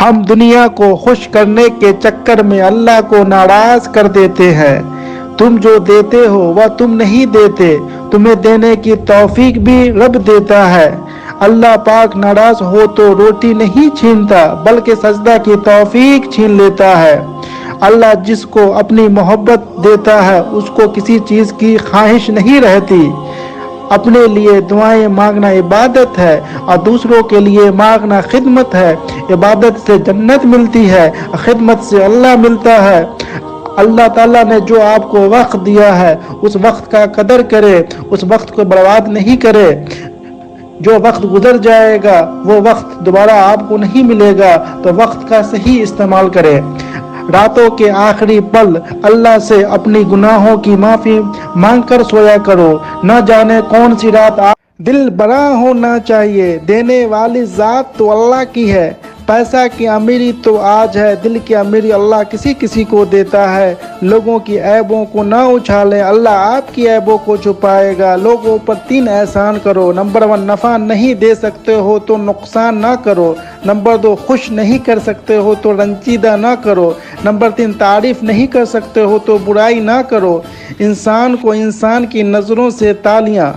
ہم دنیا کو خوش کرنے کے چکر میں اللہ کو ناراض کر دیتے ہیں۔ تم جو دیتے ہو وہ تم نہیں دیتے، تمہیں دینے کی توفیق بھی رب دیتا ہے۔ اللہ پاک ناراض ہو تو روٹی نہیں چھینتا بلکہ سجدہ کی توفیق چھین لیتا ہے۔ اللہ جس کو اپنی محبت دیتا ہے اس کو کسی چیز کی خواہش نہیں رہتی۔ اپنے لیے دعائیں مانگنا عبادت ہے اور دوسروں کے لیے مانگنا خدمت ہے۔ عبادت سے جنت ملتی ہے، خدمت سے اللہ ملتا ہے۔ اللہ تعالیٰ نے جو آپ کو وقت دیا ہے اس وقت کا قدر کرے، اس وقت کو برباد نہیں کرے۔ جو وقت گزر جائے گا وہ وقت دوبارہ آپ کو نہیں ملے گا، تو وقت کا صحیح استعمال کرے۔ راتوں کے آخری پل اللہ سے اپنی گناہوں کی معافی مانگ کر سویا کرو، نہ جانے کون سی رات دل بڑا ہونا چاہیے، دینے والی ذات تو اللہ کی ہے۔ پیسہ کی امیری تو آج ہے، دل کی امیری اللہ کسی کسی کو دیتا ہے۔ لوگوں کی عیبوں کو نہ اچھالیں، اللہ آپ کی عیبوں کو چھپائے گا۔ لوگوں پر 3 احسان کرو۔ نمبر 1، نفع نہیں دے سکتے ہو تو نقصان نہ کرو۔ نمبر 2، خوش نہیں کر سکتے ہو تو رنجیدہ نہ کرو۔ نمبر 3، تعریف نہیں کر سکتے ہو تو برائی نہ کرو۔ انسان کو انسان کی نظروں سے تالیاں،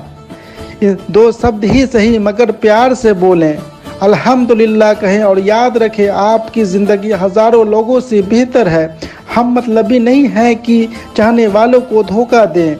2 شبد ہی صحیح مگر پیار سے بولیں، الحمدللہ کہیں، اور یاد رکھیں آپ کی زندگی ہزاروں لوگوں سے بہتر ہے۔ ہم مطلبی نہیں ہیں کہ چاہنے والوں کو دھوکہ دیں،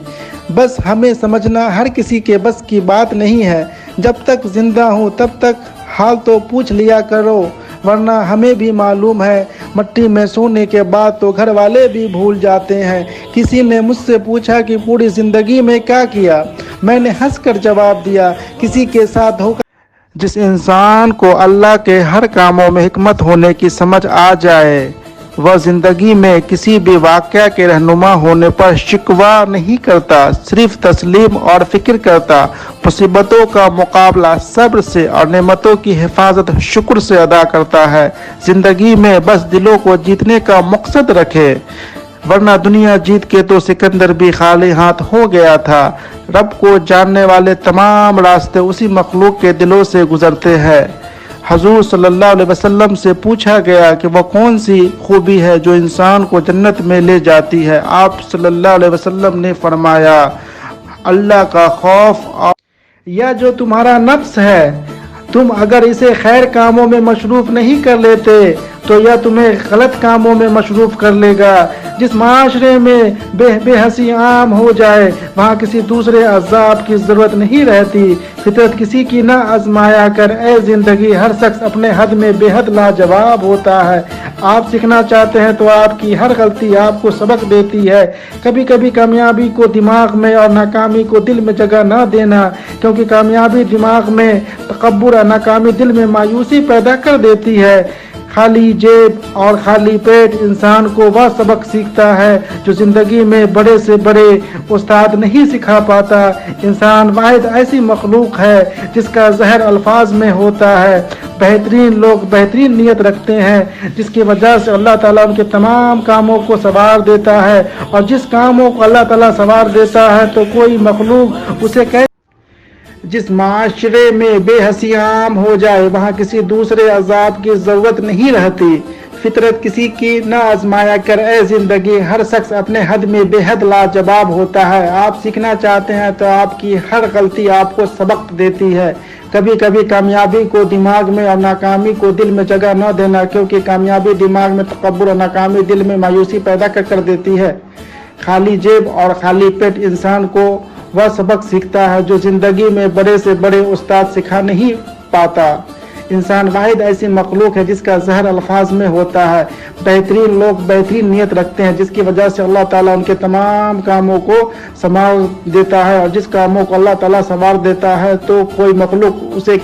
بس ہمیں سمجھنا ہر کسی کے بس کی بات نہیں ہے۔ جب تک زندہ ہوں تب تک حال تو پوچھ لیا کرو، ورنہ ہمیں بھی معلوم ہے مٹی میں سونے کے بعد تو گھر والے بھی بھول جاتے ہیں۔ کسی نے مجھ سے پوچھا کہ پوری زندگی میں کیا کیا؟ میں نے ہنس کر جواب دیا، کسی کے ساتھ دھوکہ۔ جس انسان کو اللہ کے ہر کاموں میں حکمت ہونے کی سمجھ آ جائے، وہ زندگی میں کسی بھی واقعہ کے رہنما ہونے پر شکوہ نہیں کرتا، صرف تسلیم اور فکر کرتا۔ مصیبتوں کا مقابلہ صبر سے اور نعمتوں کی حفاظت شکر سے ادا کرتا ہے۔ زندگی میں بس دلوں کو جیتنے کا مقصد رکھے، ورنہ دنیا جیت کے تو سکندر بھی خالی ہاتھ ہو گیا تھا۔ رب کو جاننے والے تمام راستے اسی مخلوق کے دلوں سے گزرتے ہیں۔ حضور صلی اللہ علیہ وسلم سے پوچھا گیا کہ وہ کون سی خوبی ہے جو انسان کو جنت میں لے جاتی ہے؟ آپ صلی اللہ علیہ وسلم نے فرمایا، اللہ کا خوف، اور یا جو تمہارا نفس ہے، تم اگر اسے خیر کاموں میں مصروف نہیں کر لیتے تو یہ تمہیں غلط کاموں میں مصروف کر لے گا۔ جس معاشرے میں بے حسی عام ہو جائے وہاں کسی دوسرے عذاب کی ضرورت نہیں رہتی۔ فطرت کسی کی نہ آزمایا کر، اے زندگی ہر شخص اپنے حد میں بے حد لاجواب ہوتا ہے۔ آپ سیکھنا چاہتے ہیں تو آپ کی ہر غلطی آپ کو سبق دیتی ہے۔ کبھی کبھی کامیابی کو دماغ میں اور ناکامی کو دل میں جگہ نہ دینا، کیونکہ کامیابی دماغ میں تکبر اور ناکامی دل میں مایوسی پیدا کر دیتی ہے۔ خالی جیب اور خالی پیٹ انسان کو وہ سبق سیکھتا ہے جو زندگی میں بڑے سے بڑے استاد نہیں سکھا پاتا۔ انسان واحد ایسی مخلوق ہے جس کا زہر الفاظ میں ہوتا ہے۔ بہترین لوگ بہترین نیت رکھتے ہیں، جس کی وجہ سے اللہ تعالیٰ ان کے تمام کاموں کو سنوار دیتا ہے، اور جس کاموں کو اللہ تعالیٰ سنوار دیتا ہے تو کوئی مخلوق اسے جس معاشرے میں بے حسی عام ہو جائے وہاں کسی دوسرے عذاب کی ضرورت نہیں رہتی۔ فطرت کسی کی نہ آزمایا کر، اے زندگی ہر شخص اپنے حد میں بے حد لاجواب ہوتا ہے۔ آپ سیکھنا چاہتے ہیں تو آپ کی ہر غلطی آپ کو سبق دیتی ہے۔ کبھی کبھی کامیابی کو دماغ میں اور ناکامی کو دل میں جگہ نہ دینا، کیونکہ کامیابی دماغ میں تکبر اور ناکامی دل میں مایوسی پیدا کر دیتی ہے۔ خالی جیب اور خالی پیٹ انسان کو وہ سبق سیکھتا ہے جو زندگی میں بڑے سے بڑے استاد سکھا نہیں پاتا۔ انسان واحد ایسی مخلوق ہے جس کا زہر الفاظ میں ہوتا ہے۔ بہترین لوگ بہترین نیت رکھتے ہیں، جس کی وجہ سے اللہ تعالیٰ ان کے تمام کاموں کو سنوار دیتا ہے، اور جس کاموں کو اللہ تعالیٰ سنوار دیتا ہے تو کوئی مخلوق اسے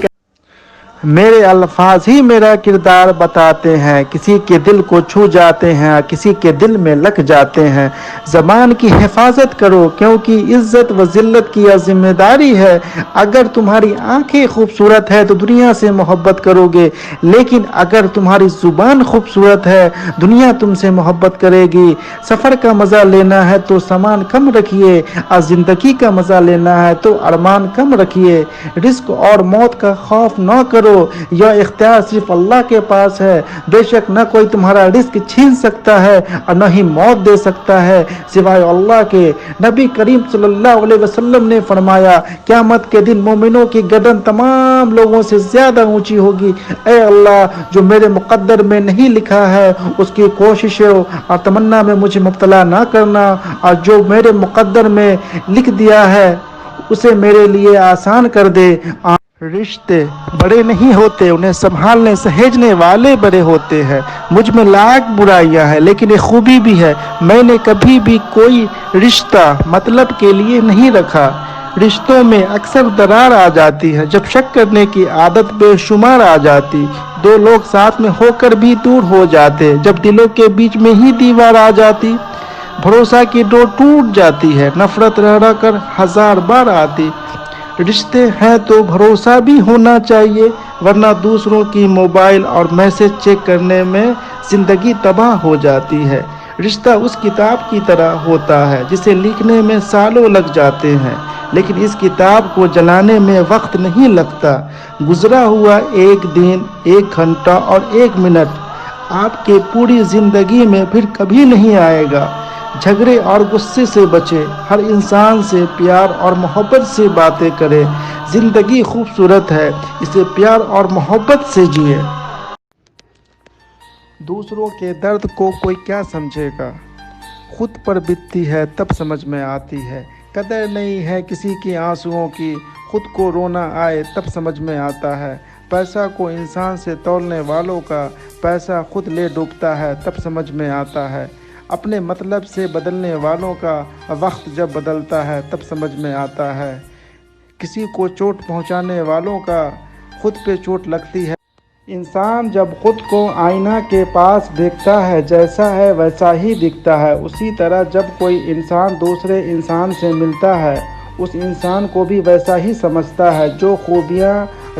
میرے الفاظ ہی میرا کردار بتاتے ہیں، کسی کے دل کو چھو جاتے ہیں، کسی کے دل میں لگ جاتے ہیں۔ زبان کی حفاظت کرو کیونکہ عزت و ذلت کی یہ ذمہ داری ہے۔ اگر تمہاری آنکھیں خوبصورت ہے تو دنیا سے محبت کرو گے، لیکن اگر تمہاری زبان خوبصورت ہے دنیا تم سے محبت کرے گی۔ سفر کا مزہ لینا ہے تو سامان کم رکھیے، اور زندگی کا مزہ لینا ہے تو ارمان کم رکھیے۔ رزق اور موت کا خوف نہ کرو، یہ اختیار صرف اللہ کے پاس ہے۔ بے شک نہ کوئی تمہارا رزق چھین سکتا ہے اور نہ ہی موت دے سکتا ہے سوائے اللہ کے۔ نبی کریم صلی اللہ علیہ وسلم نے فرمایا، قیامت کے دن مومنوں کی گردن تمام لوگوں سے زیادہ اونچی ہوگی۔ اے اللہ، جو میرے مقدر میں نہیں لکھا ہے اس کی کوششوں اور تمنا میں مجھے مبتلا نہ کرنا، اور جو میرے مقدر میں لکھ دیا ہے اسے میرے لیے آسان کر دے۔ رشتے بڑے نہیں ہوتے، انہیں سنبھالنے سہیجنے والے بڑے ہوتے ہیں۔ مجھ میں لاکھ برائیاں ہیں لیکن ایک خوبی بھی ہے، میں نے کبھی بھی کوئی رشتہ مطلب کے لیے نہیں رکھا۔ رشتوں میں اکثر درار آ جاتی ہے جب شک کرنے کی عادت بے شمار آ جاتی، دو لوگ ساتھ میں ہو کر بھی دور ہو جاتے جب دلوں کے بیچ میں ہی دیوار آ جاتی، بھروسہ کی ڈور ٹوٹ جاتی ہے، نفرت رہ رہ کر ہزار بار آتی۔ رشتے ہیں تو بھروسہ بھی ہونا چاہیے، ورنہ دوسروں کی موبائل اور میسج چیک کرنے میں زندگی تباہ ہو جاتی ہے۔ رشتہ اس کتاب کی طرح ہوتا ہے جسے لکھنے میں سالوں لگ جاتے ہیں، لیکن اس کتاب کو جلانے میں وقت نہیں لگتا۔ گزرا ہوا ایک دن، ایک گھنٹہ اور ایک منٹ آپ کے پوری زندگی میں پھر کبھی نہیں آئے گا۔ جھگڑے اور غصے سے بچے، ہر انسان سے پیار اور محبت سے باتیں کرے۔ زندگی خوبصورت ہے، اسے پیار اور محبت سے جیے۔ دوسروں کے درد کو کوئی کیا سمجھے گا، خود پر بیتتی ہے تب سمجھ میں آتی ہے۔ قدر نہیں ہے کسی کے آنسوؤں کی، خود کو رونا آئے تب سمجھ میں آتا ہے۔ پیسہ کو انسان سے تولنے والوں کا پیسہ خود لے ڈوبتا ہے تب سمجھ میں آتا ہے۔ اپنے مطلب سے بدلنے والوں کا وقت جب بدلتا ہے تب سمجھ میں آتا ہے۔ کسی کو چوٹ پہنچانے والوں کا خود پہ چوٹ لگتی ہے۔ انسان جب خود کو آئینہ کے پاس دیکھتا ہے جیسا ہے ویسا ہی دکھتا ہے، اسی طرح جب کوئی انسان دوسرے انسان سے ملتا ہے اس انسان کو بھی ویسا ہی سمجھتا ہے۔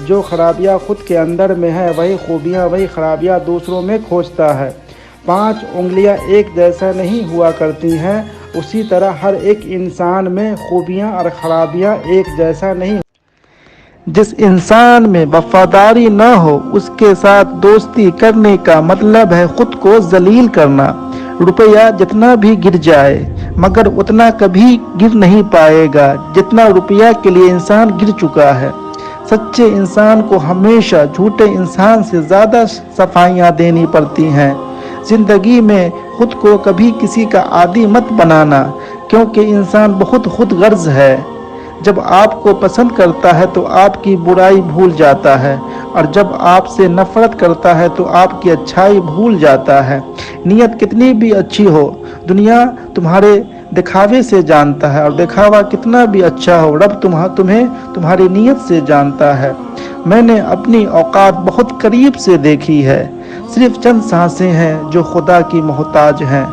جو خرابیاں خود کے اندر میں ہے وہی خوبیاں وہی خرابیاں دوسروں میں کھوجتا ہے۔ 5 انگلیاں ایک جیسا نہیں ہوا کرتی ہیں، اسی طرح ہر ایک انسان میں خوبیاں اور خرابیاں ایک جیسا نہیں۔ جس انسان میں وفاداری نہ ہو اس کے ساتھ دوستی کرنے کا مطلب ہے خود کو ذلیل کرنا۔ روپیہ جتنا بھی گر جائے مگر اتنا کبھی گر نہیں پائے گا جتنا روپیہ کے لیے انسان گر چکا ہے۔ سچے انسان کو ہمیشہ جھوٹے انسان سے زیادہ صفائیاں دینی پڑتی ہیں۔ زندگی میں خود کو کبھی کسی کا عادی مت بنانا، کیونکہ انسان بہت خود غرض ہے۔ جب آپ کو پسند کرتا ہے تو آپ کی برائی بھول جاتا ہے، اور جب آپ سے نفرت کرتا ہے تو آپ کی اچھائی بھول جاتا ہے۔ نیت کتنی بھی اچھی ہو، دنیا تمہارے دکھاوے سے جانتا ہے، اور دکھاوا کتنا بھی اچھا ہو رب تمہیں تمہاری نیت سے جانتا ہے۔ میں نے اپنی اوقات بہت قریب سے دیکھی ہے، صرف چند سانسیں ہیں جو خدا کی محتاج ہیں۔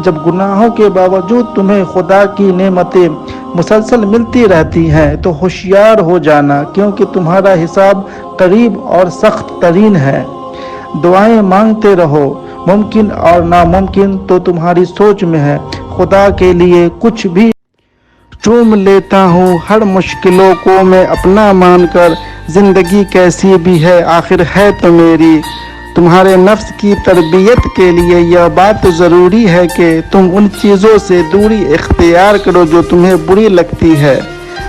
جب گناہوں کے باوجود تمہیں خدا کی نعمتیں مسلسل ملتی رہتی ہیں تو ہوشیار ہو جانا، کیونکہ تمہارا حساب قریب اور سخت ترین ہے۔ دعائیں مانگتے رہو، ممکن اور ناممکن تو تمہاری سوچ میں ہے۔ خدا کے لیے کچھ بھی چوم لیتا ہوں، ہر مشکلوں کو میں اپنا مان کر۔ زندگی کیسی بھی ہے آخر ہے تو میری۔ تمہارے نفس کی تربیت کے لیے یہ بات ضروری ہے کہ تم ان چیزوں سے دوری اختیار کرو جو تمہیں بری لگتی ہے۔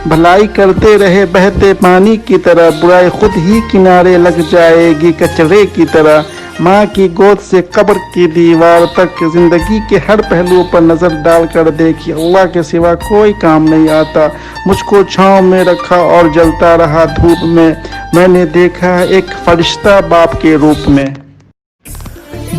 بھلائی کرتے رہے بہتے پانی کی طرح، برائی خود ہی کنارے لگ جائے گی کچرے کی طرح۔ ماں کی گود سے قبر کی دیوار تک، زندگی کے ہر پہلو پر نظر ڈال کر دیکھی، اللہ کے سوا کوئی کام نہیں آتا۔ مجھ کو چھاؤں میں رکھا اور جلتا رہا دھوپ میں، میں نے دیکھا ہے ایک فرشتہ باپ کے روپ میں۔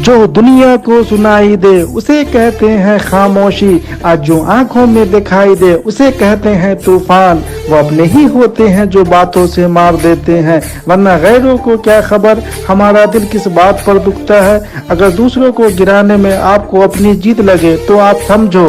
جو دنیا کو سنائی دے اسے کہتے ہیں خاموشی، آج جو آنکھوں میں دکھائی دے اسے کہتے ہیں طوفان۔ وہ اپنے ہی ہوتے ہیں جو باتوں سے مار دیتے ہیں، ورنہ غیروں کو کیا خبر ہمارا دل کس بات پر دکھتا ہے۔ اگر دوسروں کو گرانے میں آپ کو اپنی جیت لگے تو آپ سمجھو